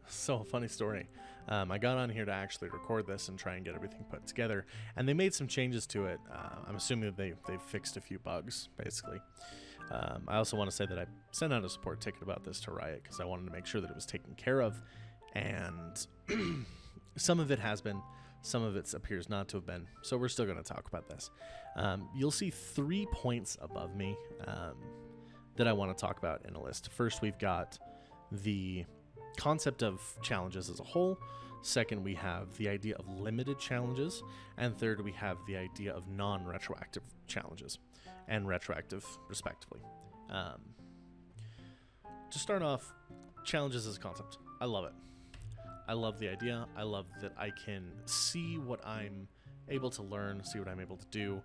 So, funny story. I got on here to actually record this and try and get everything put together, and they made some changes to it. I'm assuming that they've fixed a few bugs, basically. I also want to say that I sent out a support ticket about this to Riot because I wanted to make sure that it was taken care of, and some of it has been, some of it appears not to have been, so we're still going to talk about this. You'll see 3 points above me that I want to talk about in a list. First, we've got the concept of challenges as a whole. Second, we have the idea of limited challenges. And third, we have the idea of non-retroactive challenges and retroactive, respectively. To start off, challenges as a concept. I love it. I love the idea. I love that I can see what I'm able to learn, see what I'm able to do.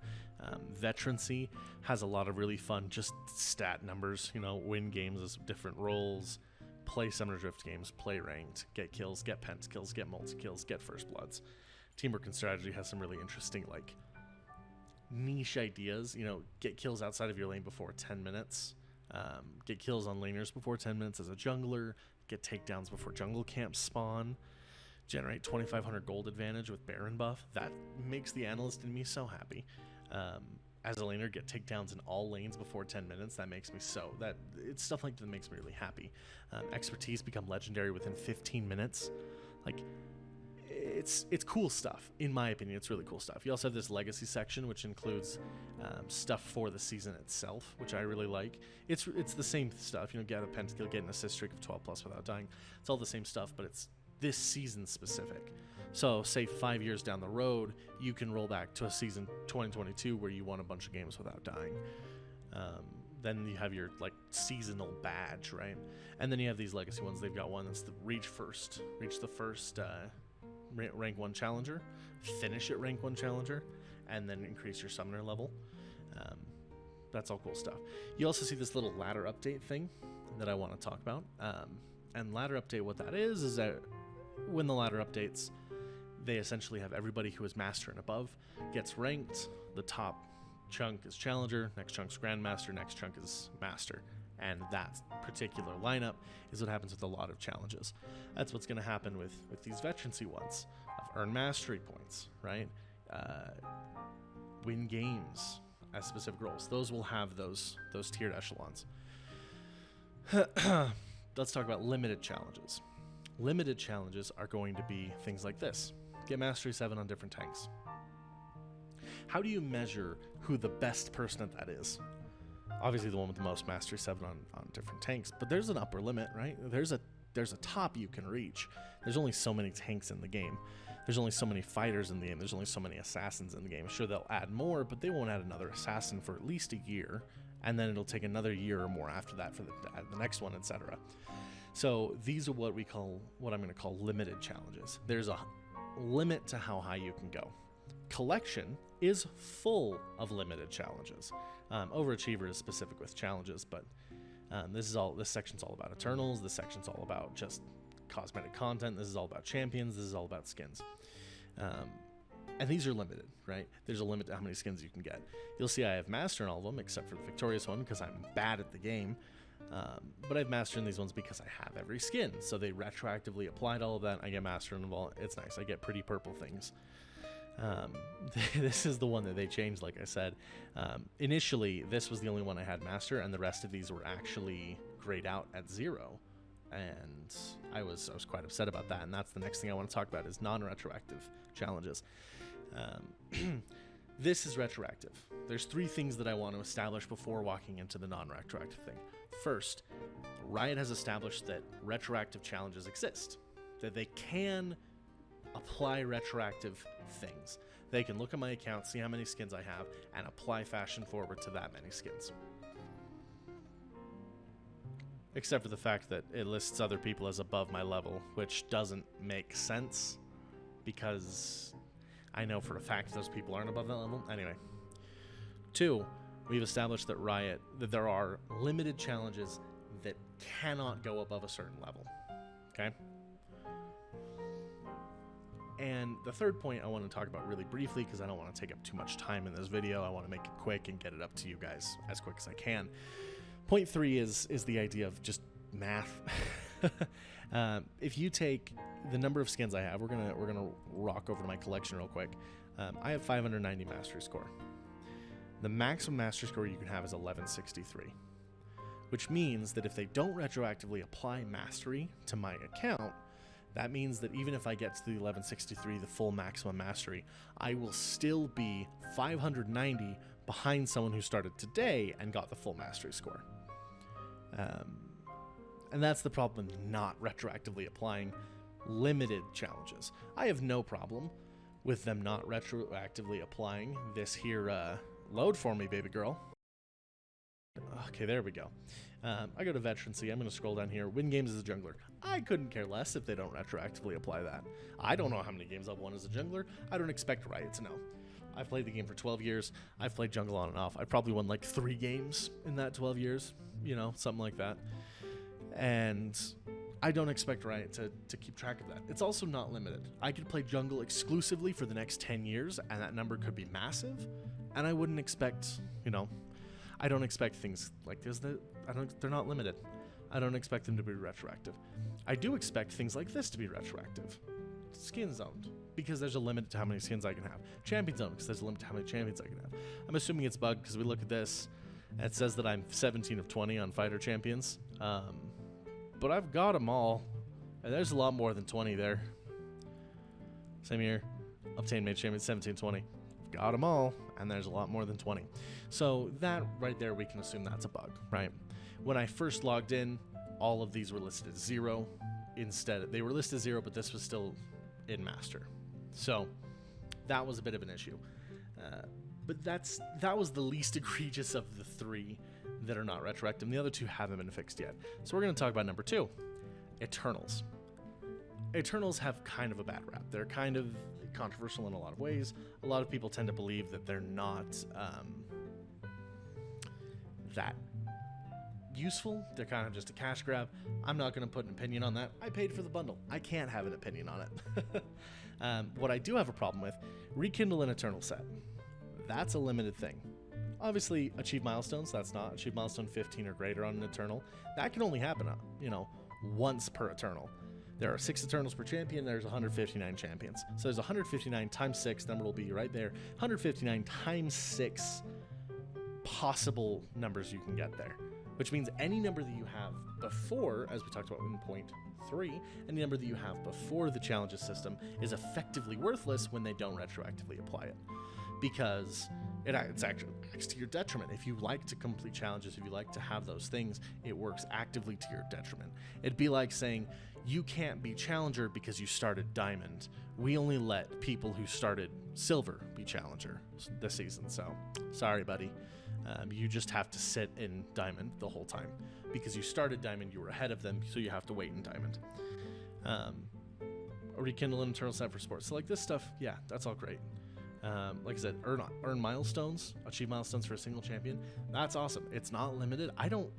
Veterancy has a lot of really fun just stat numbers, win games as different roles, play Summoner Drift games, play ranked, get kills, get pentakills, get multi-kills, get first bloods. Teamwork and strategy has some really interesting, niche ideas. Get kills outside of your lane before 10 minutes. Get kills on laners before 10 minutes as a jungler. Get takedowns before jungle camps spawn. Generate 2,500 gold advantage with Baron buff. That makes the analyst in me so happy. As a laner, get takedowns in all lanes before 10 minutes. That makes me it's stuff like that makes me really happy. Expertise become legendary within 15 minutes. It's cool stuff. In my opinion, it's really cool stuff. You also have this legacy section, which includes stuff for the season itself, which I really like. It's the same stuff. Get a pentakill, get an assist streak of 12 plus without dying. It's all the same stuff, but it's this season specific. So say 5 years down the road, you can roll back to a season 2022 where you won a bunch of games without dying. Then you have your seasonal badge, right? And then you have these legacy ones. They've got one that's the reach the first rank 1 challenger, finish at rank 1 challenger, and then increase your summoner level. That's all cool stuff. You also see this little ladder update thing that I want to talk about. And ladder update, what that is that when the ladder updates, they essentially have everybody who is master and above gets ranked. The top chunk is challenger, next chunk's grandmaster, next chunk is master. And that particular lineup is what happens with a lot of challenges. That's what's going to happen with these veterancy ones. Earn mastery points, right? Win games as specific roles. Those will have those tiered echelons. Let's talk about limited challenges. Limited challenges are going to be things like this. Get Mastery 7 on different tanks. How do you measure who the best person at that is? Obviously the one with the most Mastery 7 on different tanks, but there's an upper limit, right? There's a top you can reach. There's only so many tanks in the game. There's only so many fighters in the game. There's only so many assassins in the game. Sure, they'll add more, but they won't add another assassin for at least a year, and then it'll take another year or more after that for the next one, etc. So these are what I'm going to call limited challenges. There's a limit to how high you can go. Collection is full of limited challenges. Overachiever is specific with challenges, but this section's all about Eternals. This section's all about just cosmetic content. This is all about champions. This is all about skins. And these are limited, right? There's a limit to how many skins you can get. You'll see I have Master in all of them, except for the Victorious one, because I'm bad at the game. But I have Master in these ones because I have every skin. So they retroactively applied all of that. I get Master in them all. It's nice. I get pretty purple things. This is the one that they changed, like I said. Initially, this was the only one I had Master, and the rest of these were actually grayed out at 0. And I was quite upset about that, and that's the next thing I want to talk about is non-retroactive challenges. This is retroactive. There's 3 things that I want to establish before walking into the non-retroactive thing. First, Riot has established that retroactive challenges exist, that they can apply retroactive things. They can look at my account, see how many skins I have, and apply fashion forward to that many skins. Except for the fact that it lists other people as above my level, which doesn't make sense, because I know for a fact those people aren't above that level. Anyway. 2, we've established that there are limited challenges that cannot go above a certain level. Okay? And the third point I want to talk about really briefly, because I don't want to take up too much time in this video. I want to make it quick and get it up to you guys as quick as I can. Point 3 is the idea of just math. If you take the number of skins I have, we're gonna rock over to my collection real quick. I have 590 mastery score. The maximum mastery score you can have is 1163, which means that if they don't retroactively apply mastery to my account, that means that even if I get to the 1163, the full maximum mastery, I will still be 590 behind someone who started today and got the full mastery score. And that's the problem with not retroactively applying limited challenges. I have no problem with them not retroactively applying this here, load for me, baby girl. Okay, there we go. I go to veterancy. I'm going to scroll down here. Win games as a jungler. I couldn't care less if they don't retroactively apply that. I don't know how many games I've won as a jungler. I don't expect Riot to know. I've played the game for 12 years. I've played jungle on and off. I've probably won like 3 games in that 12 years, you know, something like that. And I don't expect Riot to keep track of that. It's also not limited. I could play jungle exclusively for the next 10 years, and that number could be massive, and I wouldn't expect, you know, I don't expect things like this. They're not limited. I don't expect them to be retroactive. I do expect things like this to be retroactive. Skin zoned, because there's a limit to how many skins I can have. Champion zone, because there's a limit to how many champions I can have. I'm assuming it's bugged because we look at this, and it says that I'm 17 of 20 on fighter champions. But I've got them all, and there's a lot more than 20 there. Same here. Obtained mage champion 1720. Got them all, and there's a lot more than 20. So that right there, we can assume that's a bug, right? When I first logged in, all of these were listed as 0. Instead, they were listed as 0, but this was still in master. So that was a bit of an issue. But that was the least egregious of the 3 that are not retroactive. And the other 2 haven't been fixed yet. So we're going to talk about number 2, Eternals. Eternals have kind of a bad rap. They're kind of controversial in a lot of ways. A lot of people tend to believe that they're not that useful. They're kind of just a cash grab. I'm not going to put an opinion on that. I paid for the bundle. I can't have an opinion on it. What I do have a problem with, rekindle an Eternal set. That's a limited thing. Obviously, achieve milestones, that's not. Achieve milestone 15 or greater on an Eternal. That can only happen, you know, once per Eternal. There are 6 Eternals per champion, there's 159 champions. So there's 159 times 6, number will be right there. 159 times 6 possible numbers you can get there. Which means any number that you have before, as we talked about in point 3, any number that you have before the challenges system is effectively worthless when they don't retroactively apply it. Because it's actually to your detriment. If you like to complete challenges, if you like to have those things, it works actively to your detriment. It'd be like saying, you can't be Challenger because you started Diamond. We only let people who started Silver be Challenger this season, so sorry, buddy. You just have to sit in Diamond the whole time. Because you started Diamond, you were ahead of them, so you have to wait in Diamond. Rekindle an Eternal set for sports. So like this stuff, yeah, that's all great. Like I said, earn milestones, achieve milestones for a single champion. That's awesome. It's not limited. I don't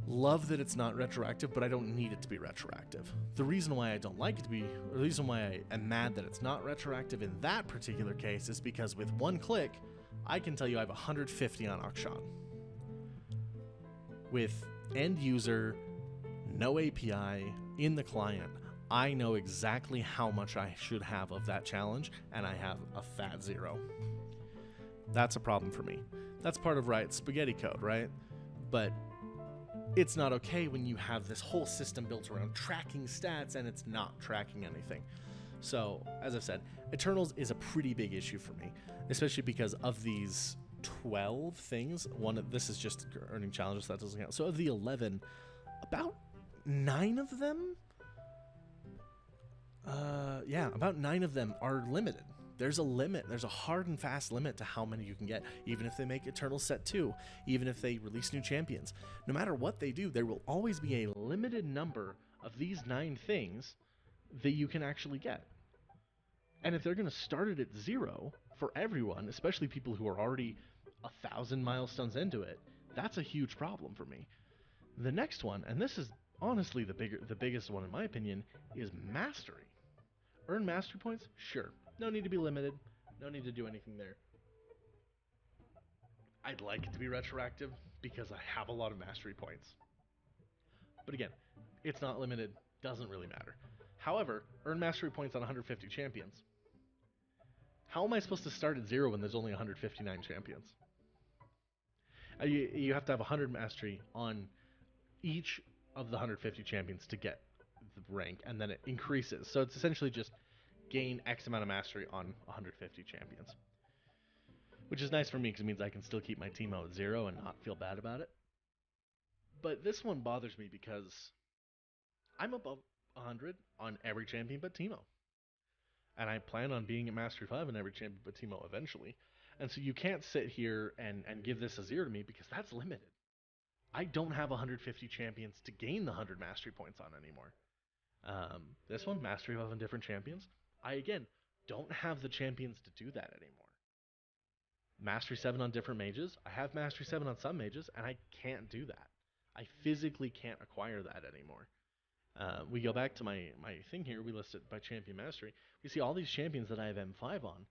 love that it's not retroactive, but I don't need it to be retroactive. The reason why I don't like it to be, or the reason why I am mad that it's not retroactive in that particular case is because with one click, I can tell you I have 150 on Akshan. With end user, no API, in the client, I know exactly how much I should have of that challenge, and I have a fat 0. That's a problem for me. That's part of Riot's spaghetti code, right? But it's not okay when you have this whole system built around tracking stats and it's not tracking anything. So, as I've said, Eternals is a pretty big issue for me, especially because of these 12 things. This is just earning challenges, that doesn't count. So of the 11, about 9 of them, about 9 of them are limited. There's a limit. There's a hard and fast limit to how many you can get, even if they make Eternal Set 2, even if they release new champions. No matter what they do, there will always be a limited number of these 9 things that you can actually get. And if they're going to start it at 0 for everyone, especially people who are already 1,000 milestones into it, that's a huge problem for me. The next one, and this is honestly the biggest one in my opinion, is Mastery. Earn Mastery points? Sure. No need to be limited. No need to do anything there. I'd like it to be retroactive because I have a lot of Mastery points. But again, It's not limited, doesn't really matter. However, earn mastery points on 150 champions. How am I supposed to start at 0 when there's only 159 champions? You have to have 100 mastery on each of the 150 champions to get the rank, and then it increases. So it's essentially just gain X amount of mastery on 150 champions, which is nice for me because it means I can still keep my teamo at 0 and not feel bad about it. But this one bothers me because I'm above 100 on every champion but teamo. And I plan on being at Mastery 5 in every champion but teamo eventually. And so you can't sit here and give this a 0 to me because that's limited. I don't have 150 champions to gain the 100 mastery points on anymore. This one, Mastery 5 on different champions. I, again, don't have the champions to do that anymore. Mastery 7 on different mages. I have Mastery 7 on some mages, and I can't do that. I physically can't acquire that anymore. We go back to my thing here. We list it by champion mastery. We see all these champions that I have M5 on.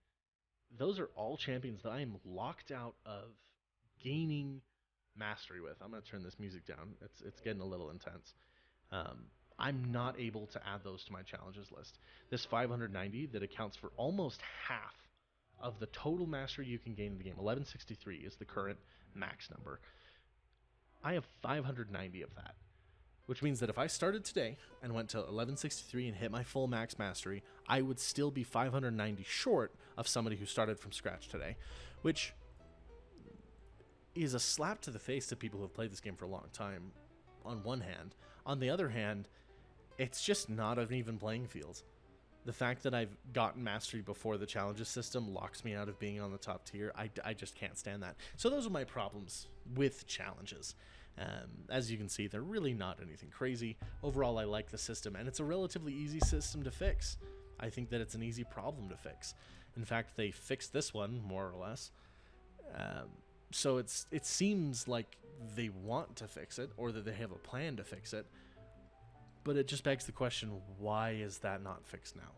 Those are all champions that I am locked out of gaining mastery with. I'm going to turn this music down. It's getting a little intense. I'm not able to add those to my challenges list. This 590 that accounts for almost half of the total mastery you can gain in the game. 1163 is the current max number. I have 590 of that, which means that if I started today and went to 1163 and hit my full max mastery, I would still be 590 short of somebody who started from scratch today, which is a slap to the face to people who have played this game for a long time, on one hand. On the other hand, it's just not an even playing field. The fact that I've gotten mastery before the challenges system locks me out of being on the top tier. I just can't stand that. So those are my problems with challenges. As you can see, they're really not anything crazy. Overall, I like the system, and it's a relatively easy system to fix. I think that it's an easy problem to fix. In fact, they fixed this one, more or less. So it seems like they want to fix it, or that they have a plan to fix it. But it just begs the question, why is that not fixed now?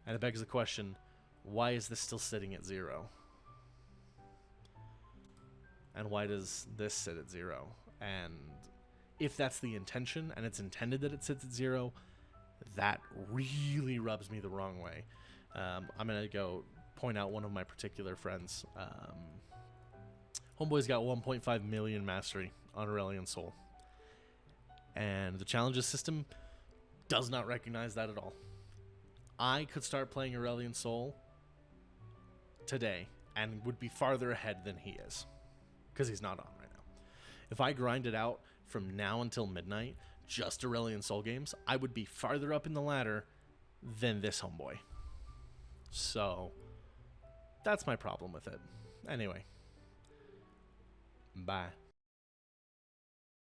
And it begs the question, why is this still sitting at 0? And why does this sit at 0? And if that's the intention, and it's intended that it sits at 0, that really rubs me the wrong way. I'm going to go point out one of my particular friends. Homeboy's got 1.5 million mastery on Aurelion Soul. And the challenges system does not recognize that at all. I could start playing Aurelion Soul today and would be farther ahead than he is, because he's not on right now. If I grinded out from now until midnight, just Aurelion Soul games, I would be farther up in the ladder than this homeboy. So, that's my problem with it. Anyway. Bye.